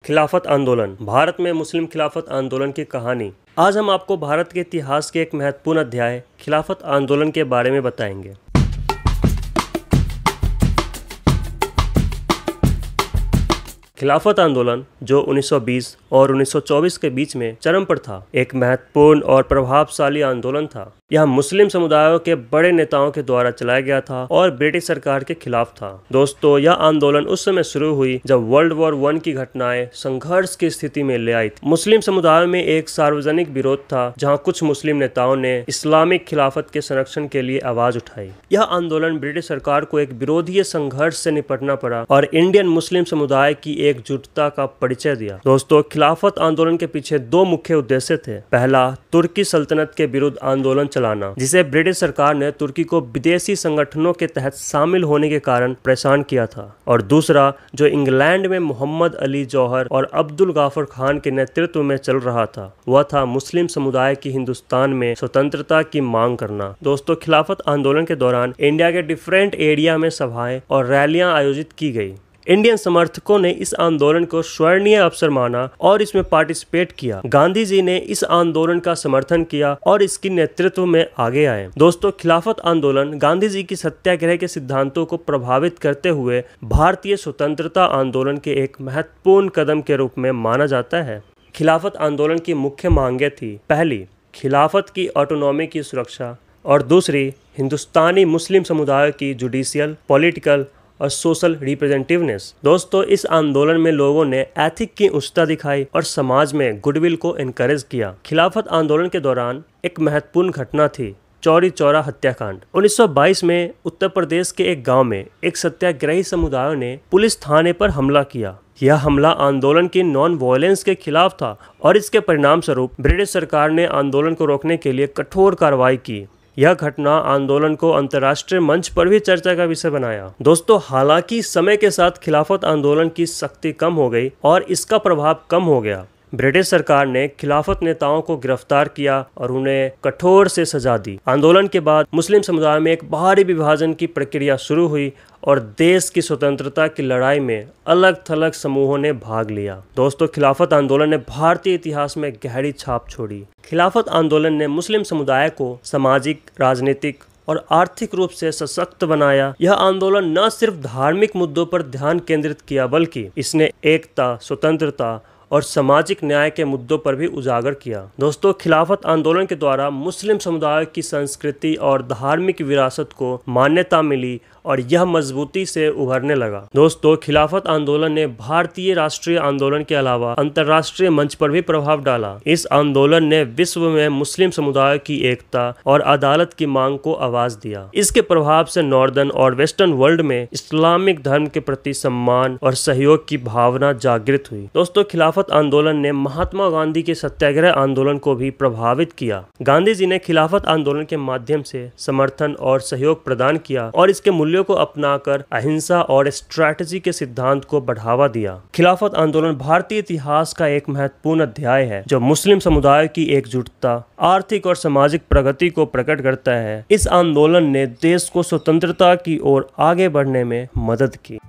खिलाफत आंदोलन, भारत में मुस्लिम खिलाफत आंदोलन की कहानी। आज हम आपको भारत के इतिहास के एक महत्वपूर्ण अध्याय खिलाफत आंदोलन के बारे में बताएंगे। खिलाफत आंदोलन, जो 1920 और 1924 के बीच में चरम पर था, एक महत्वपूर्ण और प्रभावशाली आंदोलन था। यह मुस्लिम समुदायों के बड़े नेताओं के द्वारा चलाया गया था और ब्रिटिश सरकार के खिलाफ था। दोस्तों, यह आंदोलन उस समय शुरू हुई जब वर्ल्ड वॉर 1 की घटनाएं संघर्ष की स्थिति में ले आई थी। मुस्लिम समुदायों में एक सार्वजनिक विरोध था, जहां कुछ मुस्लिम नेताओं ने इस्लामिक खिलाफत के संरक्षण के लिए आवाज उठाई। यह आंदोलन ब्रिटिश सरकार को एक विरोधीय संघर्ष से निपटना पड़ा और इंडियन मुस्लिम समुदाय की एकजुटता का परिचय दिया। दोस्तों, खिलाफत आंदोलन के पीछे दो मुख्य उद्देश्य थे। पहला, तुर्की सल्तनत के विरुद्ध आंदोलन चलाना, जिसे ब्रिटिश सरकार ने तुर्की को विदेशी संगठनों के तहत शामिल होने के कारण परेशान किया था। और दूसरा, जो इंग्लैंड में मोहम्मद अली जौहर और अब्दुल गाफर खान के नेतृत्व में चल रहा था, वह था मुस्लिम समुदाय की हिंदुस्तान में स्वतंत्रता की मांग करना। दोस्तों, खिलाफत आंदोलन के दौरान इंडिया के डिफरेंट एरिया में सभाएं और रैलियां आयोजित की गई। इंडियन समर्थकों ने इस आंदोलन को स्वर्णीय अवसर माना और इसमें पार्टिसिपेट किया। गांधी जी ने इस आंदोलन का समर्थन किया और इसकी नेतृत्व में आगे आए। दोस्तों, खिलाफत आंदोलन गांधी जी की सत्याग्रह के सिद्धांतों को प्रभावित करते हुए भारतीय स्वतंत्रता आंदोलन के एक महत्वपूर्ण कदम के रूप में माना जाता है। खिलाफत आंदोलन की मुख्य मांगें थी। पहली, खिलाफत की ऑटोनॉमी की सुरक्षा, और दूसरी, हिंदुस्तानी मुस्लिम समुदाय की जुडिशियल, पॉलिटिकल और सोशल रिप्रेजेंटेटिवनेस। दोस्तों, इस आंदोलन में लोगों ने एथिक की उच्चता दिखाई और समाज में गुडविल को एनकरेज किया। खिलाफत आंदोलन के दौरान एक महत्वपूर्ण घटना थी चौरी चौरा हत्याकांड। 1922 में उत्तर प्रदेश के एक गांव में एक सत्याग्रही समुदायों ने पुलिस थाने पर हमला किया। यह हमला आंदोलन की नॉन वायलेंस के खिलाफ था और इसके परिणाम स्वरूप ब्रिटिश सरकार ने आंदोलन को रोकने के लिए कठोर कार्रवाई की। यह घटना आंदोलन को अंतर्राष्ट्रीय मंच पर भी चर्चा का विषय बनाया। दोस्तों, हालांकि समय के साथ खिलाफत आंदोलन की शक्ति कम हो गई और इसका प्रभाव कम हो गया। ब्रिटिश सरकार ने खिलाफत नेताओं को गिरफ्तार किया और उन्हें कठोर से सजा दी। आंदोलन के बाद मुस्लिम समुदाय में एक बाहरी विभाजन की प्रक्रिया शुरू हुई और देश की स्वतंत्रता की लड़ाई में अलग थलग समूहों ने भाग लिया। दोस्तों, खिलाफत आंदोलन ने भारतीय इतिहास में गहरी छाप छोड़ी। खिलाफत आंदोलन ने मुस्लिम समुदाय को सामाजिक, राजनीतिक और आर्थिक रूप से सशक्त बनाया। यह आंदोलन न सिर्फ धार्मिक मुद्दों पर ध्यान केंद्रित किया, बल्कि इसने एकता, स्वतंत्रता और सामाजिक न्याय के मुद्दों पर भी उजागर किया। दोस्तों, खिलाफत आंदोलन के द्वारा मुस्लिम समुदाय की संस्कृति और धार्मिक विरासत को मान्यता मिली और यह मजबूती से उभरने लगा। दोस्तों, खिलाफत आंदोलन ने भारतीय राष्ट्रीय आंदोलन के अलावा अंतर्राष्ट्रीय मंच पर भी प्रभाव डाला। इस आंदोलन ने विश्व में मुस्लिम समुदाय की एकता और अदालत की मांग को आवाज दिया। इसके प्रभाव से नॉर्दर्न और वेस्टर्न वर्ल्ड में इस्लामिक धर्म के प्रति सम्मान और सहयोग की भावना जागृत हुई। दोस्तों, खिलाफत आंदोलन ने महात्मा गांधी के सत्याग्रह आंदोलन को भी प्रभावित किया। गांधी जी ने खिलाफत आंदोलन के माध्यम से समर्थन और सहयोग प्रदान किया और इसके मूल्यों को अपनाकर अहिंसा और स्ट्रैटेजी के सिद्धांत को बढ़ावा दिया। खिलाफत आंदोलन भारतीय इतिहास का एक महत्वपूर्ण अध्याय है, जो मुस्लिम समुदाय की एकजुटता, आर्थिक और सामाजिक प्रगति को प्रकट करता है। इस आंदोलन ने देश को स्वतंत्रता की ओर आगे बढ़ने में मदद की।